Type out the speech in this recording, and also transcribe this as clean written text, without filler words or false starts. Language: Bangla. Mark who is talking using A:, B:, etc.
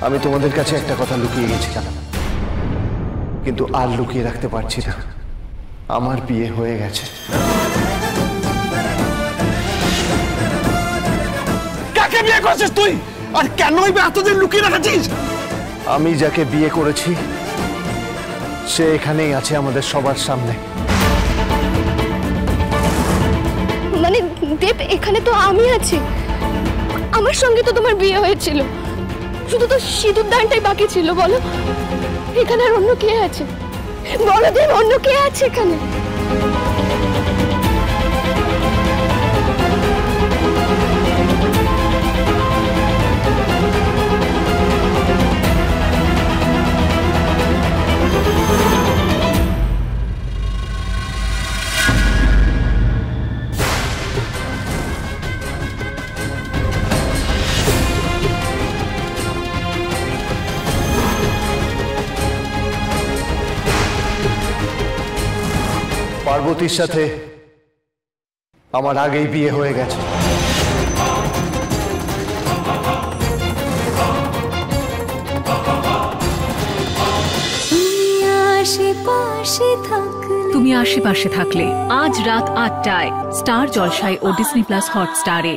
A: আমি তোমাদের কাছে একটা কথা লুকিয়ে গেছিলাম, কিন্তু আর লুকিয়ে রাখতে পারছি না। আমার বিয়ে হয়ে গেছে।
B: কাকে বিয়ে করেছিস তুই, আর কেনই বা এতদিন লুকিয়ে রাখছিস?
A: আমি যাকে বিয়ে করেছি সে এখানেই আছে আমাদের সবার সামনে।
C: মানে দেব, এখানে তো আমি আছি, আমার সঙ্গে তো তোমার বিয়ে হয়েছিল, শুধু তো সিঁদুর দানটাই বাকি ছিল। বলো এখানে আর অন্য কে আছে? বলো দেব, অন্য কে আছে এখানে?
A: পার্বতীর সাথে আমার আগেই বিয়ে হয়ে গেছে।
D: তুমি আশেপাশে থাকলে আজ রাত ৮টায় স্টার জলসায় ও ডিজনি প্লাস হটস্টারে।